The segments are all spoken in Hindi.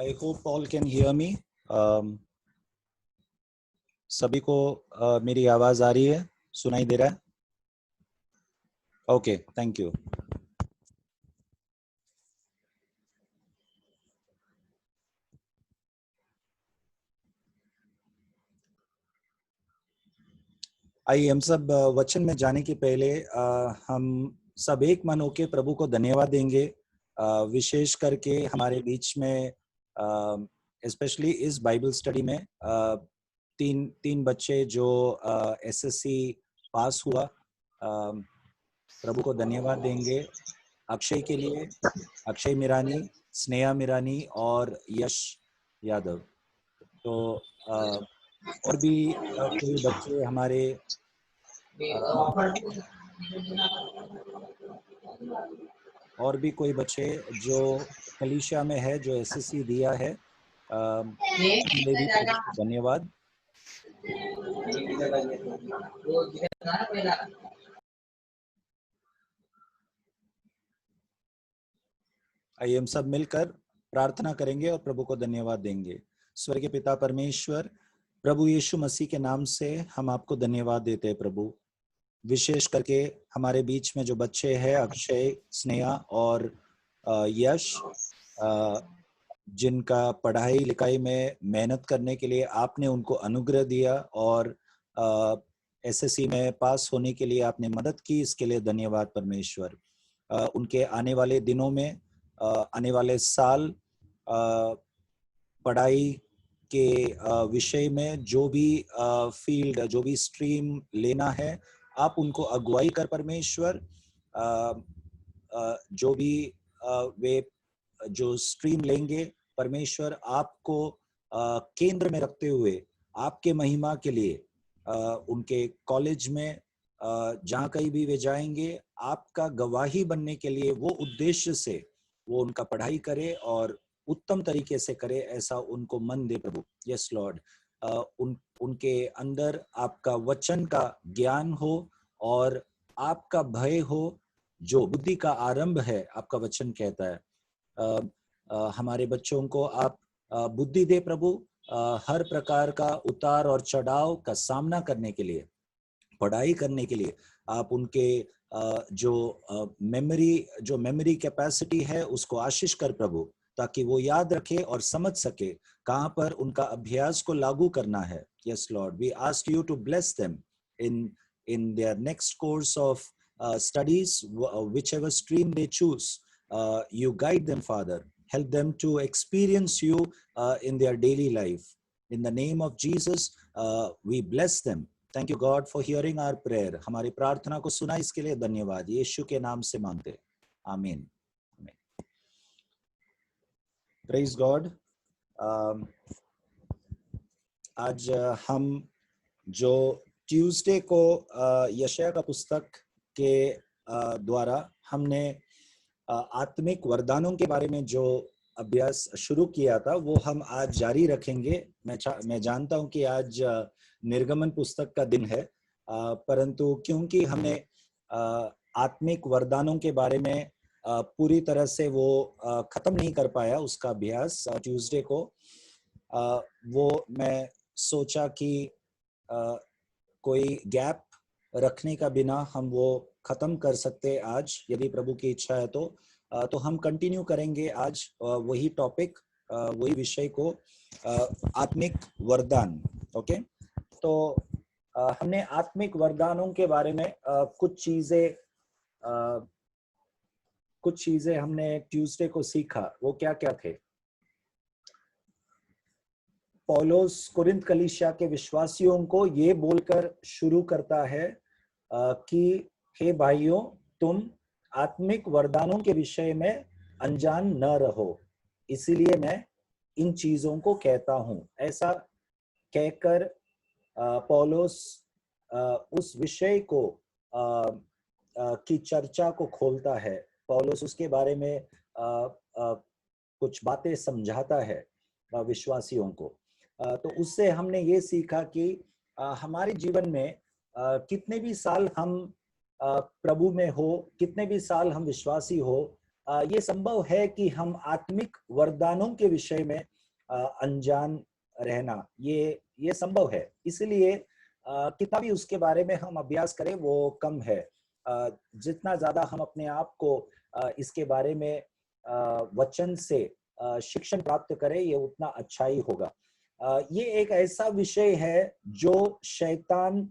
I hope all can hear me. सभी को मेरी आवाज आ रही है, सुनाई दे रहा है? Okay, thank you. आइए हम सब वचन में जाने के पहले हम सब एक मन होके प्रभु को धन्यवाद देंगे, विशेष करके हमारे बीच में स्पेशली इस बाइबल स्टडी में तीन बच्चे जो एसएससी पास हुआ, प्रभु को धन्यवाद देंगे अक्षय के लिए, अक्षय मिरानी, स्नेहा मिरानी और यश यादव। तो और भी कोई बच्चे हमारे और भी कोई बच्चे जो कलीसिया में है, जो एसएससी दिया है, उनके लिए भी धन्यवाद। आइए हम सब मिलकर प्रार्थना करेंगे और प्रभु को धन्यवाद देंगे। स्वर्गीय पिता परमेश्वर, प्रभु यीशु मसीह के नाम से हम आपको धन्यवाद देते हैं प्रभु। विशेष करके हमारे बीच में जो बच्चे हैं, अक्षय, स्नेहा और यश, जिनका पढ़ाई लिखाई में मेहनत करने के लिए आपने उनको अनुग्रह दिया और एसएससी में पास होने के लिए आपने मदद की, इसके लिए धन्यवाद परमेश्वर। उनके आने वाले दिनों में, आने वाले साल पढ़ाई के विषय में जो भी फील्ड, जो भी स्ट्रीम लेना है, आप उनको अगुवाई कर परमेश्वर। जो भी वे जो स्ट्रीम लेंगे परमेश्वर, आपको केंद्र में रखते हुए आपके महिमा के लिए उनके कॉलेज में जहाँ कहीं भी वे जाएंगे, आपका गवाही बनने के लिए वो उद्देश्य से वो उनका पढ़ाई करे और उत्तम तरीके से करे, ऐसा उनको मन दे प्रभु। यस लॉर्ड, उनके अंदर आपका वचन का ज्ञान हो और आपका भय हो, जो बुद्धि का आरंभ है, आपका वचन कहता है। हमारे बच्चों को आप बुद्धि दे प्रभु, हर प्रकार का उतार और चढ़ाव का सामना करने के लिए, पढ़ाई करने के लिए आप उनके जो मेमोरी कैपेसिटी है उसको आशीष कर प्रभु, ताकि वो याद रखे और समझ सके कहाँ पर उनका अभ्यास को लागू करना है। Yes lord, we ask you to bless them in their next course of studies, whichever stream they choose. You guide them, Father. Help them to experience you in their daily life. In the name of Jesus, we bless them. Thank you God for hearing our prayer. हमारी प्रार्थना को सुना, इसके लिए धन्यवाद। यीशु के नाम से मांगते, आमीन। Praise God. आज हम जो ट्यूसडे को यशाया का पुस्तक के द्वारा हमने आत्मिक वरदानों के बारे में जो अभ्यास शुरू किया था, वो हम आज जारी रखेंगे। मैं जानता हूं कि आज निर्गमन पुस्तक का दिन है, परंतु क्योंकि हमने आत्मिक वरदानों के बारे में पूरी तरह से वो खत्म नहीं कर पाया उसका अभ्यास ट्यूसडे को, वो मैं सोचा कि कोई गैप रखने का बिना हम वो खत्म कर सकते आज, यदि प्रभु की इच्छा है तो हम कंटिन्यू करेंगे आज वही टॉपिक, वही विषय को, आत्मिक वरदान। ओके, तो हमने आत्मिक वरदानों के बारे में कुछ चीजें हमने ट्यूसडे को सीखा। वो क्या क्या थे? पौलुस कोरिन्थ कलीसिया के विश्वासियों को ये बोलकर शुरू करता है कि हे भाइयों, तुम आत्मिक वरदानों के विषय में अनजान न रहो, इसीलिए मैं इन चीजों को कहता हूं। ऐसा कहकर पौलुस उस विषय को की चर्चा को खोलता है। पौलुस उसके बारे में कुछ बातें समझाता है विश्वासियों को। तो उससे हमने ये सीखा कि हमारे जीवन में कितने भी साल हम प्रभु में हो, कितने भी साल हम विश्वासी हो, ये संभव है कि हम आत्मिक वरदानों के विषय में अनजान रहना ये संभव है। इसलिए कितना भी उसके बारे में हम अभ्यास करें वो कम है। जितना ज्यादा हम अपने आप को इसके बारे में वचन से शिक्षण प्राप्त करें, ये उतना अच्छा ही होगा। ये एक ऐसा विषय है जो शैतान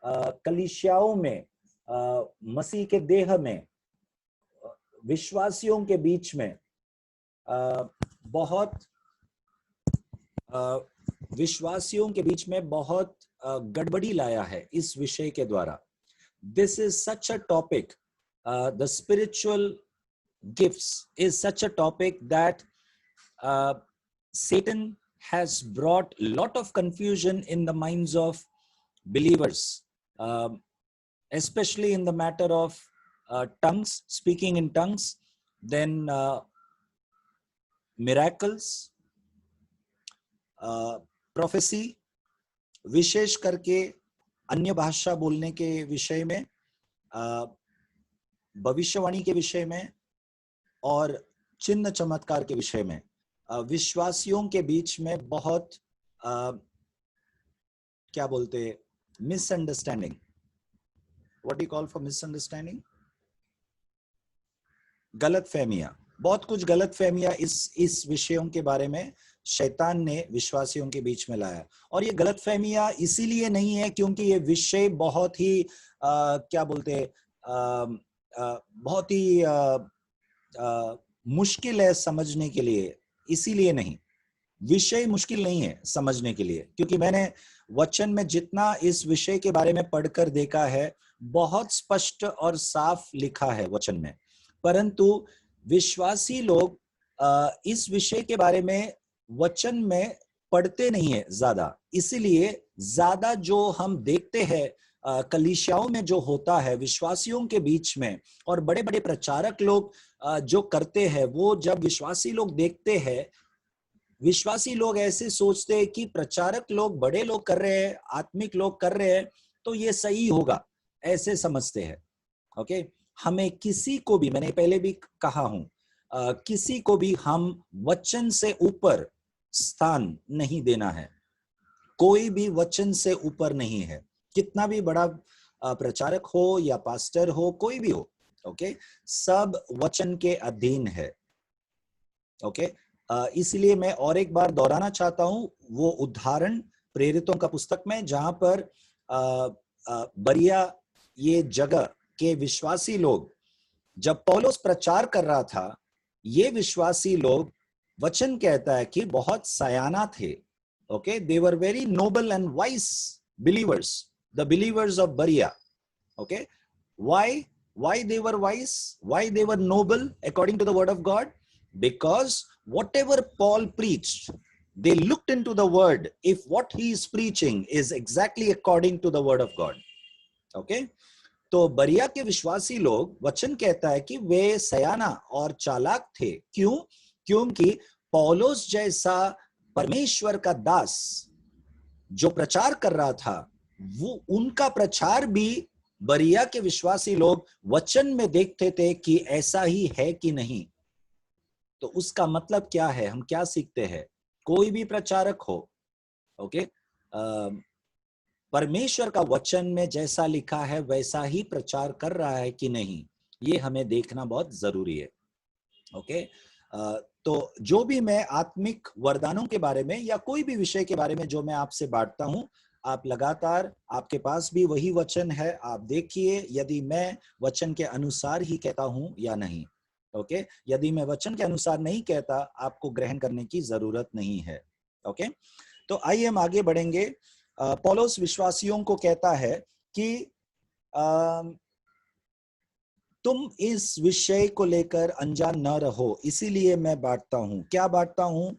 कलीसियाओं में, मसीह के देह में, विश्वासियों के बीच में बहुत विश्वासियों के बीच में बहुत गड़बड़ी लाया है इस विषय के द्वारा। This is such a topic, the spiritual gifts is such a topic that Satan has brought a lot of confusion in the minds of believers, especially in the matter of tongues, speaking in tongues, then miracles, prophecy, विशेष करके अन्य भाषा बोलने के विषय में, भविष्यवाणी के विषय में और चिन्ह चमत्कार के विषय में विश्वासियों के बीच में बहुत क्या बोलते, misunderstanding, what you call for misunderstanding, गलतफहमियां, बहुत कुछ गलतफहमियां इस विषयों के बारे में शैतान ने विश्वासियों के बीच में लाया। और ये गलतफहमियां इसीलिए नहीं है क्योंकि ये विषय बहुत ही क्या बोलते, बहुत ही मुश्किल है समझने के लिए, इसीलिए नहीं। विषय मुश्किल नहीं है समझने के लिए, क्योंकि मैंने वचन में जितना इस विषय के बारे में पढ़कर देखा है, बहुत स्पष्ट और साफ लिखा है वचन में। परंतु विश्वासी लोग इस विषय के बारे में वचन में पढ़ते नहीं है ज्यादा, इसीलिए ज्यादा जो हम देखते हैं कलीसियाओं में जो होता है विश्वासियों के बीच में, और बड़े बड़े प्रचारक लोग जो करते हैं, वो जब विश्वासी लोग देखते हैं, विश्वासी लोग ऐसे सोचते हैं कि प्रचारक लोग, बड़े लोग कर रहे हैं, आत्मिक लोग कर रहे हैं, तो ये सही होगा, ऐसे समझते हैं। ओके, हमें किसी को भी, मैंने पहले भी कहा हूं, किसी को भी हम वचन से ऊपर स्थान नहीं देना है। कोई भी वचन से ऊपर नहीं है, कितना भी बड़ा प्रचारक हो या पास्टर हो, कोई भी हो। ओके, सब वचन के अधीन है। ओके, इसलिए मैं और एक बार दोहराना चाहता हूं वो उदाहरण प्रेरितों का पुस्तक में, जहां पर बरिया ये जगह के विश्वासी लोग, जब पौलुस प्रचार कर रहा था, ये विश्वासी लोग, वचन कहता है कि बहुत सयाना थे। Okay, they were very noble and wise believers, the believers of बरिया। Okay, why they were wise, why they were noble according to the word of God? Because whatever Paul preached, they looked into the word if what he is preaching is exactly according to the word of God. Okay, तो बरिया के विश्वासी लोग, वचन कहता है कि वे सयाना और चालाक थे। क्यों? क्योंकि पौलुस जैसा परमेश्वर का दास जो प्रचार कर रहा था, वो उनका प्रचार भी बरिया के विश्वासी लोग वचन में देखते थे कि ऐसा ही है कि नहीं। तो उसका मतलब क्या है, हम क्या सीखते हैं? कोई भी प्रचारक हो, ओके, परमेश्वर का वचन में जैसा लिखा है वैसा ही प्रचार कर रहा है कि नहीं, ये हमें देखना बहुत जरूरी है। ओके, तो जो भी मैं आत्मिक वरदानों के बारे में या कोई भी विषय के बारे में जो मैं आपसे बांटता हूं, आप लगातार, आपके पास भी वही वचन है, आप देखिए यदि मैं वचन के अनुसार ही कहता हूं या नहीं। ओके, यदि मैं वचन के अनुसार नहीं कहता, आपको ग्रहण करने की जरूरत नहीं है। ओके, तो आइए हम आगे बढ़ेंगे। पौलुस विश्वासियों को कहता है कि तुम इस विषय को लेकर अनजान न रहो, इसीलिए मैं बांटता हूं। क्या बांटता हूं?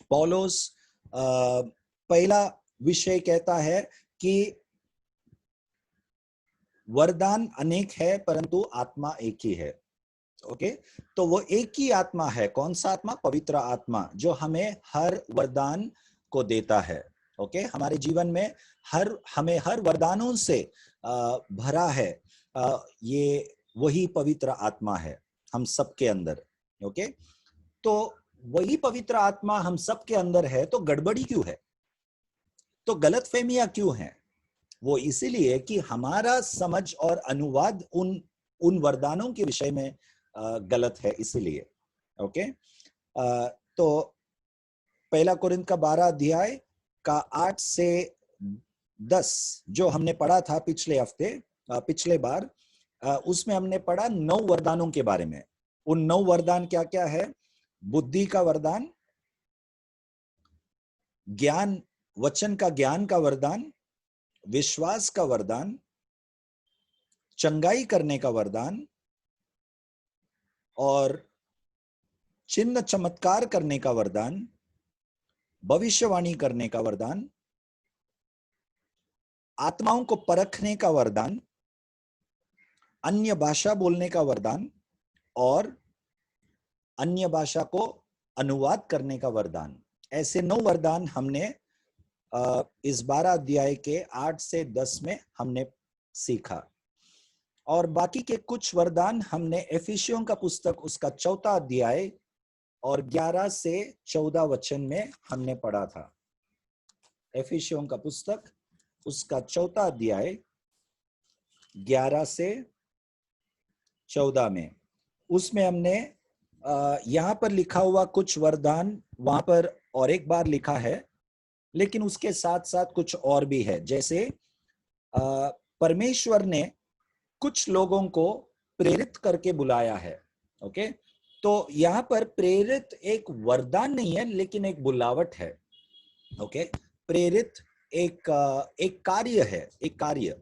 पौलुस पहला विषय कहता है कि वरदान अनेक है परंतु आत्मा एक ही है। ओके, तो वो एक ही आत्मा है। कौन सा आत्मा? पवित्र आत्मा, जो हमें हर वरदान को देता है। ओके, हमारे जीवन में हमें हर वरदानों से भरा है। ये वही पवित्र आत्मा है हम सबके अंदर। ओके, तो वही पवित्र आत्मा हम सब के अंदर है, तो गड़बड़ी क्यों है, तो गलतफहमियां क्यों हैं? वो इसीलिए कि हमारा समझ और अनुवाद उन वरदानों के विषय में गलत है, इसीलिए। ओके, तो पहला कोरिन्थ का 12 अध्याय का 8 से 10 जो हमने पढ़ा था पिछले हफ्ते, पिछले बार, उसमें हमने पढ़ा 9 वरदानों के बारे में। उन 9 वरदान क्या क्या है? बुद्धि का वरदान, ज्ञान, वचन का ज्ञान का वरदान, विश्वास का वरदान, चंगाई करने का वरदान, और चिन्ह चमत्कार करने का वरदान, भविष्यवाणी करने का वरदान, आत्माओं को परखने का वरदान, अन्य भाषा बोलने का वरदान, और अन्य भाषा को अनुवाद करने का वरदान। ऐसे 9 वरदान हमने इस 12 अध्याय के 8 से 10 में हमने सीखा। और बाकी के कुछ वरदान हमने एफिसियों का पुस्तक उसका 4 अध्याय और 11 से 14 वचन में हमने पढ़ा था। एफिसियों का पुस्तक उसका 4 अध्याय 11 से 14 में, उसमें हमने यहां पर लिखा हुआ कुछ वरदान वहां पर और एक बार लिखा है, लेकिन उसके साथ साथ कुछ और भी है। जैसे परमेश्वर ने कुछ लोगों को प्रेरित करके बुलाया है। ओके, तो यहां पर प्रेरित एक वरदान नहीं है, लेकिन एक बुलावट है। ओके, प्रेरित एक कार्य है, एक कार्य।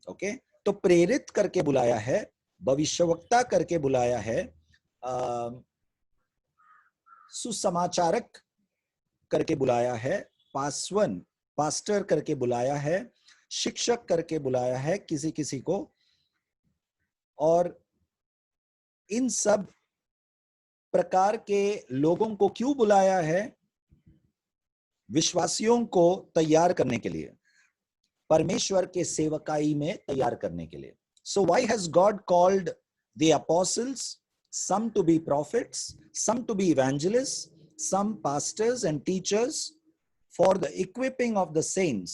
ओके, तो प्रेरित करके बुलाया है, भविष्यवक्ता करके बुलाया है, सुसमाचारक करके बुलाया है, पास्टर करके बुलाया है, शिक्षक करके बुलाया है किसी किसी को। और इन सब प्रकार के लोगों को क्यों बुलाया है? विश्वासियों को तैयार करने के लिए, परमेश्वर के सेवकाई में तैयार करने के लिए। So why has God called the apostles, some to be prophets, some to be evangelists, some pastors and teachers, for the equipping of the saints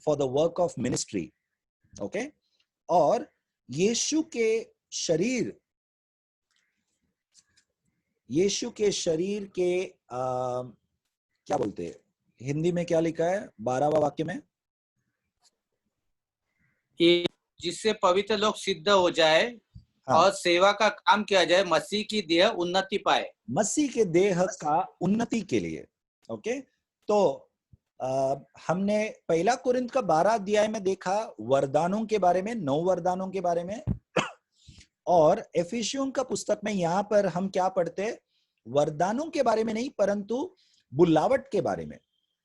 for the work of ministry? Okay, और यीशु के शरीर के क्या बोलते हैं हिंदी में, क्या लिखा है 12वां वाक्य में? कि जिससे पवित्र लोग सिद्ध हो जाए, हाँ, और सेवा का काम किया जाए, मसीह की देह उन्नति पाए, मसीह के देह का उन्नति के लिए। ओके, तो हमने पहला कोरिन्थ का 12 अध्याय में देखा वरदानों के बारे में, 9 वरदानों के बारे में। और एफिसियों का पुस्तक में यहां पर हम क्या पढ़ते? वरदानों के बारे में नहीं, परंतु बुलावट के बारे में।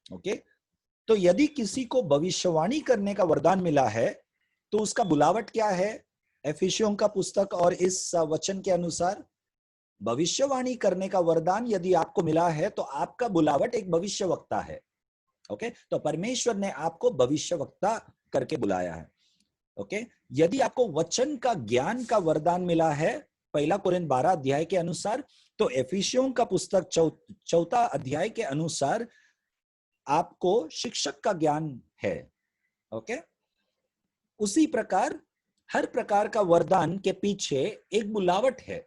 ओके, तो यदि किसी को भविष्यवाणी करने का वरदान मिला है, तो उसका बुलावट क्या है? एफिसियों का पुस्तक और इस वचन के अनुसार भविष्यवाणी करने का वरदान यदि आपको मिला है, तो आपका बुलावट एक भविष्यवक्ता है। ओके, तो परमेश्वर ने आपको भविष्यवक्ता करके बुलाया है। ओके, यदि आपको वचन का ज्ञान का वरदान मिला है पहला कोरिन्थ 12 अध्याय के अनुसार, तो एफिसियों का पुस्तक 4 अध्याय के अनुसार आपको शिक्षक का ज्ञान है। ओके, उसी प्रकार हर प्रकार का वरदान के पीछे एक बुलावट है।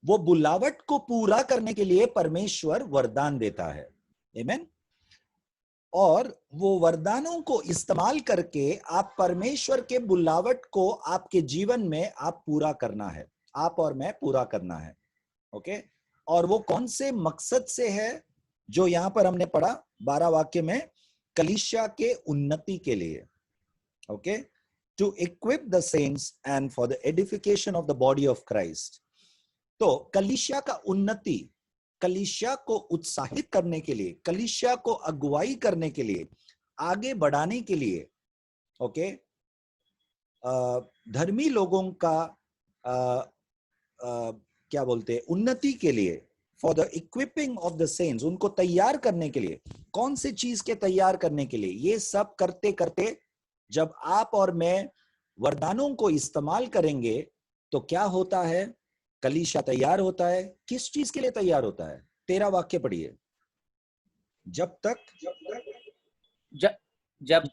वो बुलावट को पूरा करने के लिए परमेश्वर वरदान देता है। आमीन। और वो वरदानों को इस्तेमाल करके आप परमेश्वर के बुलावट को आपके जीवन में आप पूरा करना है, आप और मैं पूरा करना है। ओके, और वो कौन से मकसद से है जो यहां पर हमने पढ़ा 12 वाक्य में? कलीसिया के उन्नति के लिए। Okay, to equip the saints and for the edification of the body of Christ. तो कलीसिया का उन्नति, कलीसिया को उत्साहित करने के लिए, कलीसिया को अगुवाई करने के लिए, आगे बढ़ाने के लिए, ओके, धर्मी लोगों का क्या बोलते हैं, उन्नति के लिए, for the equipping of the saints, उनको तैयार करने के लिए। कौन सी चीज के तैयार करने के लिए? ये सब करते करते जब आप और मैं वरदानों को इस्तेमाल करेंगे, तो क्या होता है? कलीसिया तैयार होता है, किस चीज के लिए तैयार होता है? 13 वाक्य पढ़िए। जब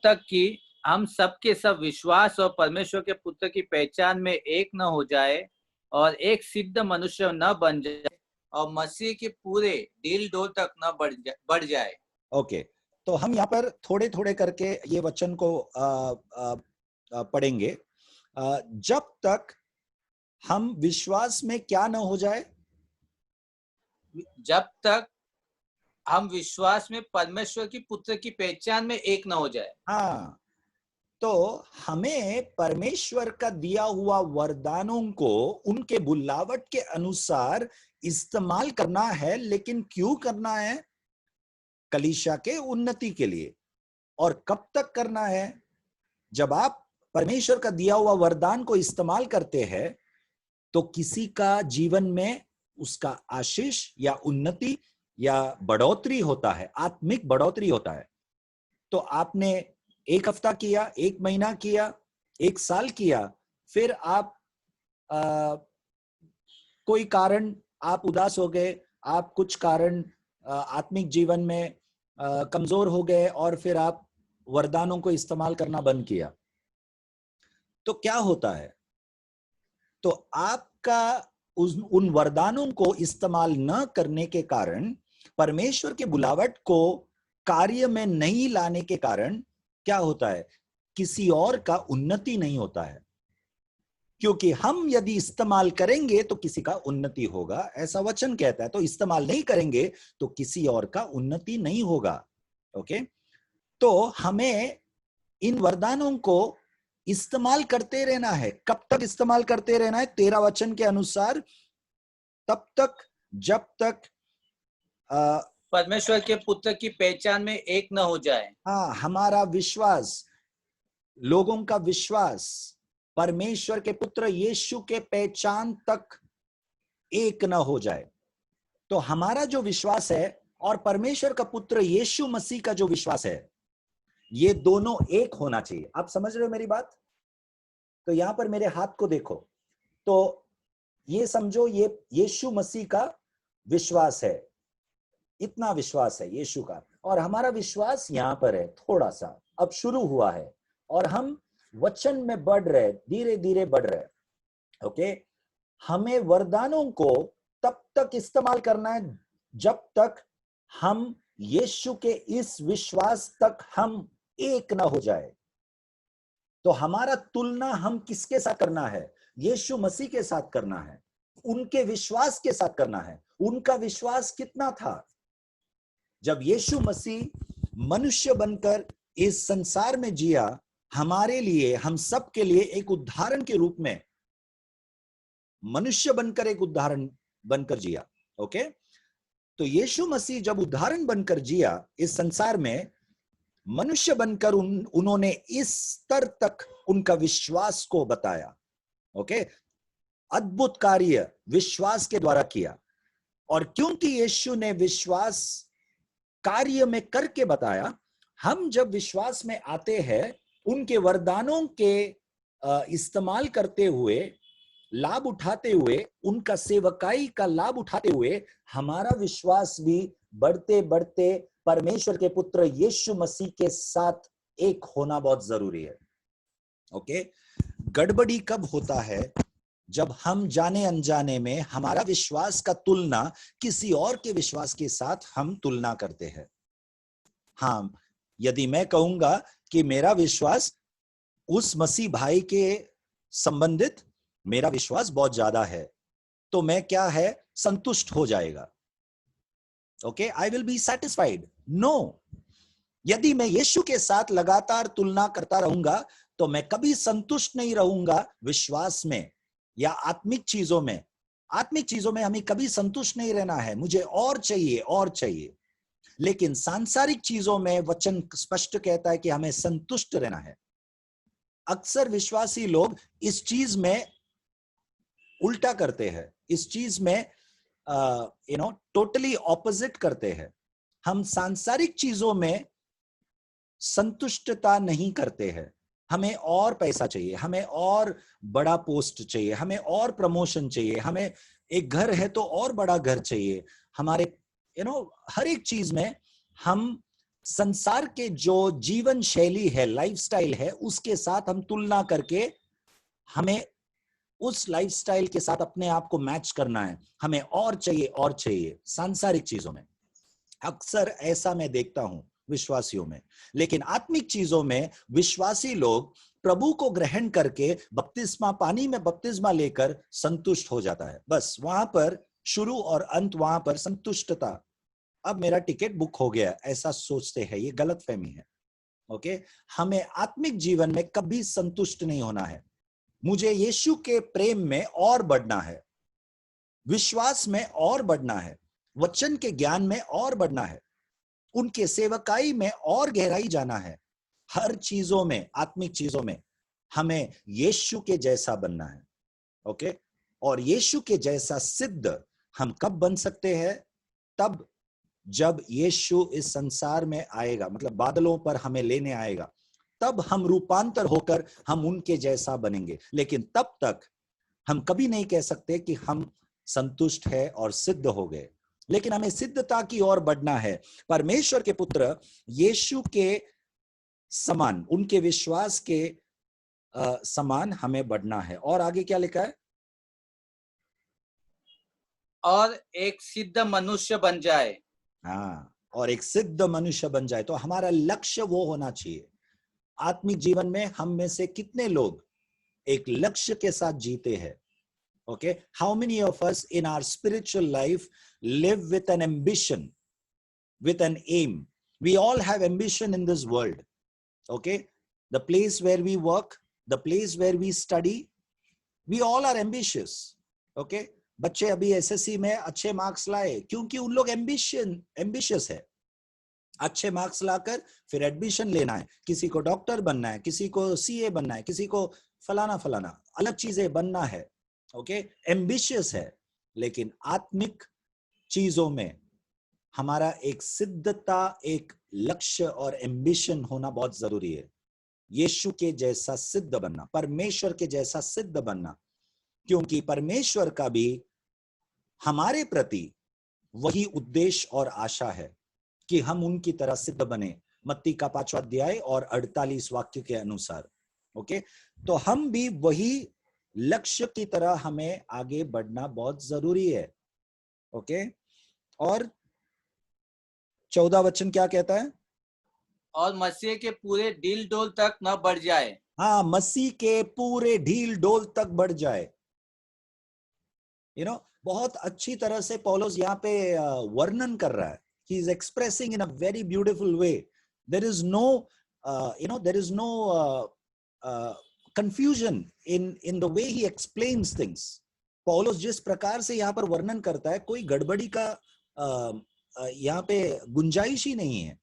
तक कि हम सबके सब विश्वास और परमेश्वर के पुत्र की पहचान में एक न हो जाए और एक सिद्ध मनुष्य न बन जाए और मसीह के पूरे दिल डोल तक न बढ़ जाए। ओके, तो हम यहाँ पर थोड़े थोड़े करके ये वचन को पढ़ेंगे। जब तक हम विश्वास में क्या न हो जाए? जब तक हम विश्वास में परमेश्वर की पुत्र की पहचान में एक न हो जाए। हाँ, तो हमें परमेश्वर का दिया हुआ वरदानों को उनके बुलावट के अनुसार इस्तेमाल करना है। लेकिन क्यों करना है? कलीसिया के उन्नति के लिए। और कब तक करना है? जब आप परमेश्वर का दिया हुआ वरदान को इस्तेमाल करते हैं तो किसी का जीवन में उसका आशीष या उन्नति या बढ़ोतरी होता है, आत्मिक बढ़ोतरी होता है। तो आपने 1 हफ्ता किया, 1 महीना किया, 1 साल किया, फिर आप कोई कारण आप उदास हो गए, आप कुछ कारण आत्मिक जीवन में कमजोर हो गए और फिर आप वरदानों को इस्तेमाल करना बंद किया, तो क्या होता है? तो आपका उन वरदानों को इस्तेमाल न करने के कारण, परमेश्वर के बुलावट को कार्य में नहीं लाने के कारण क्या होता है? किसी और का उन्नति नहीं होता है। क्योंकि हम यदि इस्तेमाल करेंगे तो किसी का उन्नति होगा, ऐसा वचन कहता है। तो इस्तेमाल नहीं करेंगे तो किसी और का उन्नति नहीं होगा। ओके, तो हमें इन वरदानों को इस्तेमाल करते रहना है। कब तक इस्तेमाल करते रहना है? 13 वचन के अनुसार, तब तक जब तक परमेश्वर के पुत्र की पहचान में एक न हो जाए। हाँ, हमारा विश्वास, लोगों का विश्वास परमेश्वर के पुत्र यीशु के पहचान तक एक न हो जाए। तो हमारा जो विश्वास है और परमेश्वर का पुत्र यीशु मसीह का जो विश्वास है, ये दोनों एक होना चाहिए। आप समझ रहे हो मेरी बात? तो यहां पर मेरे हाथ को देखो, तो ये समझो ये यीशु मसीह का विश्वास है, इतना विश्वास है यीशु का, और हमारा विश्वास यहां पर है, थोड़ा सा अब शुरू हुआ है और हम वचन में बढ़ रहे, धीरे धीरे बढ़ रहे। ओके, हमें वरदानों को तब तक इस्तेमाल करना है जब तक हम यीशु के इस विश्वास तक हम एक ना हो जाए। तो हमारा तुलना हम किसके साथ करना है? यीशु मसीह के साथ करना है, उनके विश्वास के साथ करना है। उनका विश्वास कितना था? जब यीशु मसीह मनुष्य बनकर इस संसार में जिया, हमारे लिए, हम सब के लिए एक उदाहरण के रूप में मनुष्य बनकर एक उदाहरण बनकर जिया। ओके, तो यीशु मसीह जब उदाहरण बनकर जिया इस संसार में, मनुष्य बनकर उन्होंने इस स्तर तक उनका विश्वास को बताया। ओके, अद्भुत कार्य विश्वास के द्वारा किया। और क्योंकि यीशु ने विश्वास कार्य में करके बताया, हम जब विश्वास में आते हैं, उनके वरदानों के इस्तेमाल करते हुए, लाभ उठाते हुए, उनका सेवकाई का लाभ उठाते हुए, हमारा विश्वास भी बढ़ते बढ़ते परमेश्वर के पुत्र यीशु मसीह के साथ एक होना बहुत जरूरी है। ओके, गड़बड़ी कब होता है? जब हम जाने अनजाने में हमारा विश्वास का तुलना किसी और के विश्वास के साथ हम तुलना करते हैं। हाँ, यदि मैं कहूंगा कि मेरा विश्वास उस मसीह भाई के संबंधित मेरा विश्वास बहुत ज्यादा है, तो मैं क्या है, संतुष्ट हो जाएगा। Okay, I will be satisfied. No, यदि मैं यीशु के साथ लगातार तुलना करता रहूंगा तो मैं कभी संतुष्ट नहीं रहूंगा विश्वास में या आत्मिक चीजों में। आत्मिक चीजों में हमें कभी संतुष्ट नहीं रहना है, मुझे और चाहिए और चाहिए। लेकिन सांसारिक चीजों में वचन स्पष्ट कहता है कि हमें संतुष्ट रहना है। अक्सर विश्वासी लोग इस चीज में उल्टा करते हैं, इस चीज में टोटली ऑपोजिट करते हैं। हम सांसारिक चीजों में संतुष्टता नहीं करते हैं, हमें और पैसा चाहिए, हमें और बड़ा पोस्ट चाहिए, हमें और प्रमोशन चाहिए, हमें एक घर है तो और बड़ा घर चाहिए, हमारे हर एक चीज में हम संसार के जो जीवन शैली है, लाइफस्टाइल है, उसके साथ हम तुलना करके हमें उस लाइफस्टाइल के साथ अपने आप को मैच करना है, हमें और चाहिए सांसारिक चीजों में। अक्सर ऐसा मैं देखता हूं विश्वासियों में। लेकिन आत्मिक चीजों में विश्वासी लोग प्रभु को ग्रहण करके बपतिस्मा, पानी में बपतिस्मा लेकर संतुष्ट हो जाता है। बस वहां पर शुरू और अंत, वहां पर संतुष्टता। अब मेरा टिकट बुक हो गया, ऐसा सोचते हैं, ये गलतफहमी है। ओके, हमें आत्मिक जीवन में कभी संतुष्ट नहीं होना है। मुझे यीशु के प्रेम में और बढ़ना है, विश्वास में और बढ़ना है, वचन के ज्ञान में और बढ़ना है, उनके सेवकाई में और गहराई जाना है। हर चीजों में, आत्मिक चीजों में हमें यीशु के जैसा बनना है। ओके, और यीशु के जैसा सिद्ध हम कब बन सकते हैं? तब जब यीशु इस संसार में आएगा, मतलब बादलों पर हमें लेने आएगा, तब हम रूपांतर होकर हम उनके जैसा बनेंगे। लेकिन तब तक हम कभी नहीं कह सकते कि हम संतुष्ट है और सिद्ध हो गए। लेकिन हमें सिद्धता की ओर बढ़ना है, परमेश्वर के पुत्र यीशु के समान, उनके विश्वास के समान हमें बढ़ना है। और आगे क्या लिखा है? और एक सिद्ध मनुष्य बन जाए। हाँ, और एक सिद्ध मनुष्य बन जाए। तो हमारा लक्ष्य वो होना चाहिए। आत्मिक जीवन में हम में से कितने लोग एक लक्ष्य के साथ जीते हैं? Okay, how many of us in our spiritual life live with an ambition, with an aim? We all have ambition in this world. Okay, the place where we work, the place where we study, we all are ambitious. Okay, बच्चे अभी एसएससी में अच्छे मार्क्स लाए क्योंकि उन लोग एम्बिशियस है। अच्छे मार्क्स लाकर फिर एडमिशन लेना है, किसी को डॉक्टर बनना है, किसी को सीए बनना है, किसी को फलाना फलाना अलग चीजें बनना है। ओके, एम्बिशियस है। लेकिन आत्मिक चीजों में हमारा एक सिद्धता, एक लक्ष्य और एम्बिशन होना बहुत जरूरी है। यीशु के जैसा सिद्ध बनना, परमेश्वर के जैसा सिद्ध बनना, क्योंकि परमेश्वर का भी हमारे प्रति वही उद्देश्य और आशा है कि हम उनकी तरह सिद्ध बने, मत्ती का 5वां अध्याय और 48 वाक्य के अनुसार। ओके, तो हम भी वही लक्ष्य की तरह हमें आगे बढ़ना बहुत जरूरी है। ओके, और 14 वचन क्या कहता है? और मसीह के पूरे ढील डोल तक न बढ़ जाए। हाँ, मसीह के पूरे ढील डोल तक बढ़ जाए। बहुत अच्छी तरह से पौलुस यहाँ पे वर्णन कर रहा है। He is expressing in a very beautiful way. There is no, confusion in the way he explains things. पौलुस जिस प्रकार से यहाँ पर वर्णन करता है, कोई गड़बड़ी का यहाँ पे गुंजाइश ही नहीं है,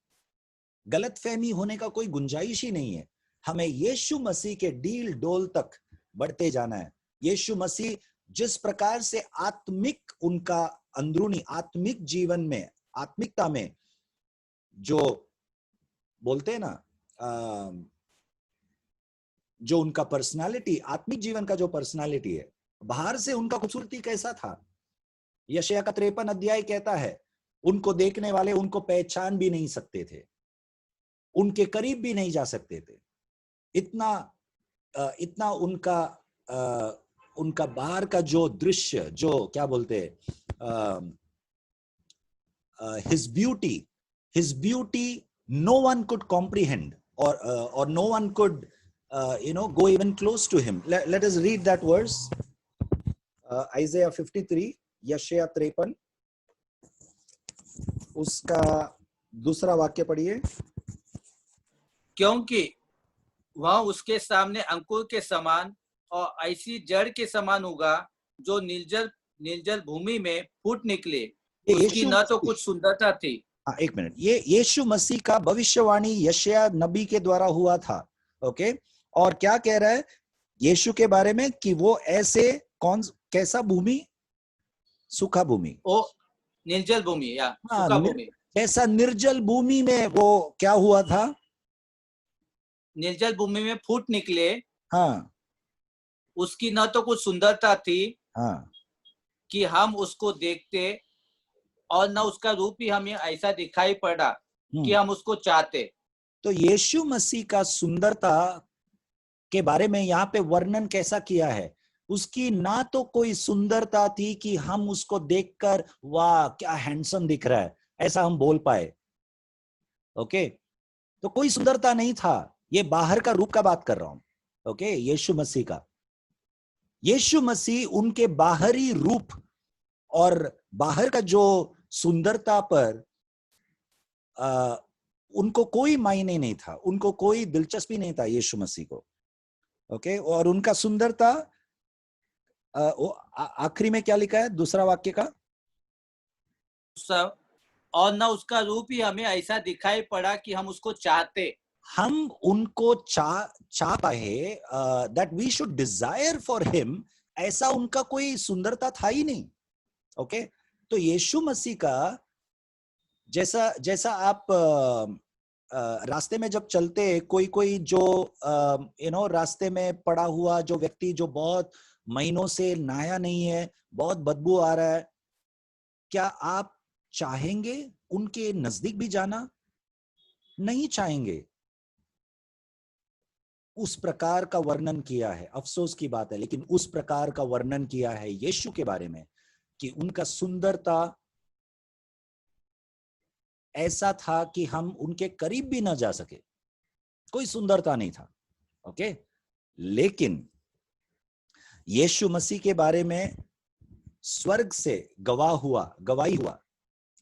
गलतफहमी होने का कोई गुंजाइश ही नहीं है। हमें यीशु मसीह के ढील डोल तक बढ़ते जाना है। यीशु मसीह जिस प्रकार से आत्मिक, उनका अंदरूनी आत्मिक जीवन में, आत्मिकता में जो बोलते हैं ना, जो उनका पर्सनालिटी, आत्मिक जीवन का जो पर्सनालिटी है, बाहर से उनका खूबसूरती कैसा था? यशायाह का 53 अध्याय कहता है, उनको देखने वाले उनको पहचान भी नहीं सकते थे, उनके करीब भी नहीं जा सकते थे। इतना उनका बाहर का जो दृश्य, जो क्या बोलते हैं, his beauty no one could comprehend, or no one could go even close to him. Let us read that verse, Isaiah 53, यशायाह 53, उसका दूसरा वाक्य पढ़िए। क्योंकि वह उसके सामने अंकुर के समान और ऐसी जड़ के समान होगा जो निर्जल भूमि में फूट निकले। उसकी न तो कुछ सुंदरता थी। हाँ, एक मिनट, ये यीशु मसीह का भविष्यवाणी यशायाह नबी के द्वारा हुआ था। ओके, और क्या कह रहा है यीशु के बारे में? कि वो ऐसे कैसा भूमि? सूखा भूमि, ओ निर्जल भूमि या सूखा भूमि। ऐसा निर्जल भूमि में वो क्या हुआ था? निर्जल भूमि में फूट निकले, हाँ उसकी न तो कुछ सुंदरता थी हाँ कि हम उसको देखते, और न उसका रूप ही हमें ऐसा दिखाई पड़ा कि हम उसको चाहते। तो यीशु मसीह का सुंदरता के बारे में यहाँ पे वर्णन कैसा किया है? उसकी ना तो कोई सुंदरता थी कि हम उसको देखकर वाह क्या हैंडसम दिख रहा है ऐसा हम बोल पाए। ओके, तो कोई सुंदरता नहीं था। ये बाहर का रूप का बात कर रहा हूं। ओके, यीशु मसीह का, यीशु मसीह उनके बाहरी रूप और बाहर का जो सुंदरता पर उनको कोई मायने नहीं था, उनको कोई दिलचस्पी नहीं था यीशु मसीह को। ओके, और उनका सुंदरता आखिरी में क्या लिखा है दूसरा वाक्य का? और न उसका रूप ही हमें ऐसा दिखाई पड़ा कि हम उसको चाहते। हम उनको चाह पाए, that we should desire for him, ऐसा उनका कोई सुंदरता था ही नहीं। ओके, तो यीशु मसीह का जैसा जैसा आप रास्ते में जब चलते, कोई कोई जो रास्ते में पड़ा हुआ जो व्यक्ति जो बहुत महीनों से नहाया नहीं है, बहुत बदबू आ रहा है, क्या आप चाहेंगे उनके नजदीक भी जाना? नहीं चाहेंगे। उस प्रकार का वर्णन किया है, अफसोस की बात है, लेकिन उस प्रकार का वर्णन किया है यीशु के बारे में कि उनका सुंदरता ऐसा था कि हम उनके करीब भी ना जा सके, कोई सुंदरता नहीं था। ओके, लेकिन यीशु मसीह के बारे में स्वर्ग से गवाही हुआ।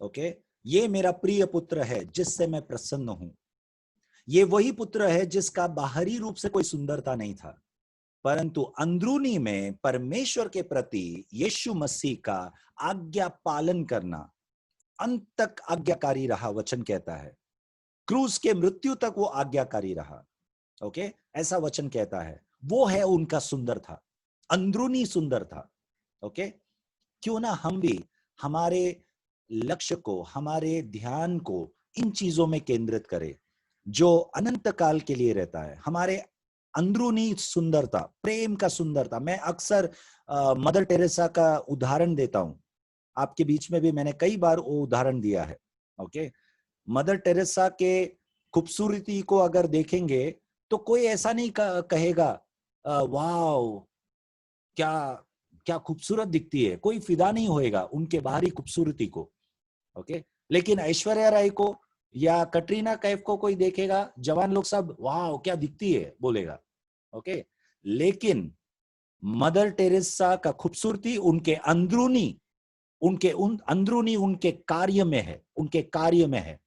ओके, ये मेरा प्रिय पुत्र है जिससे मैं प्रसन्न हूं। ये वही पुत्र है जिसका बाहरी रूप से कोई सुंदरता नहीं था, परंतु अंदरूनी में परमेश्वर के प्रति यीशु मसीह का आज्ञा पालन करना अंत तक आज्ञाकारी रहा। वचन कहता है क्रूस के मृत्यु तक वो आज्ञाकारी रहा। ओके, ऐसा वचन कहता है। वो है उनका सुंदर था, अंदरूनी सुंदर था। ओके, क्यों ना हम भी हमारे लक्ष्य को, हमारे ध्यान को इन चीजों में केंद्रित करें जो अनंत काल के लिए रहता है। हमारे अंदरूनी सुंदरता, प्रेम का सुंदरता। मैं अक्सर मदर टेरेसा का उदाहरण देता हूं, आपके बीच में भी मैंने कई बार वो उदाहरण दिया है। ओके, मदर टेरेसा के खूबसूरती को अगर देखेंगे तो कोई ऐसा नहीं कहेगा वाओ क्या क्या खूबसूरत दिखती है, कोई फिदा नहीं होएगा उनके बाहरी खूबसूरती को। ओके, लेकिन ऐश्वर्या राय को या कटरीना कैफ को कोई देखेगा, जवान लोग सब वाह क्या दिखती है बोलेगा। ओके, लेकिन मदर टेरेसा का खूबसूरती उनके अंदरूनी उनके कार्य में है, उनके कार्य में है।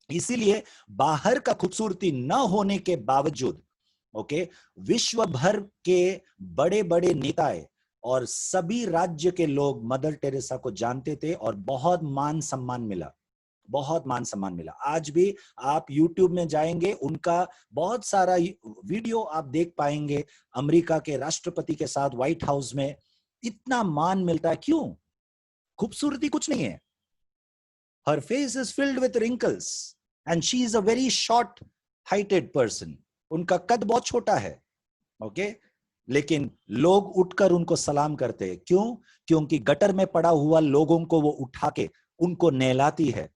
इसीलिए बाहर का खूबसूरती न होने के बावजूद ओके, विश्व भर के बड़े बड़े नेताएं और सभी राज्य के लोग मदर टेरेसा को जानते थे और बहुत मान सम्मान मिला, बहुत मान सम्मान मिला। आज भी आप YouTube में जाएंगे, उनका बहुत सारा वीडियो आप देख पाएंगे। अमेरिका के राष्ट्रपति के साथ व्हाइट हाउस में इतना मान मिलता है। क्यों? खूबसूरती कुछ नहीं है। Her face is filled with wrinkles and she is a very short heighted person. उनका कद बहुत छोटा है। ओके, लेकिन लोग उठकर उनको सलाम करते हैं। क्यों? क्योंकि गटर में पड़ा हुआ लोगों को वो उठा के उनको नहलाती है,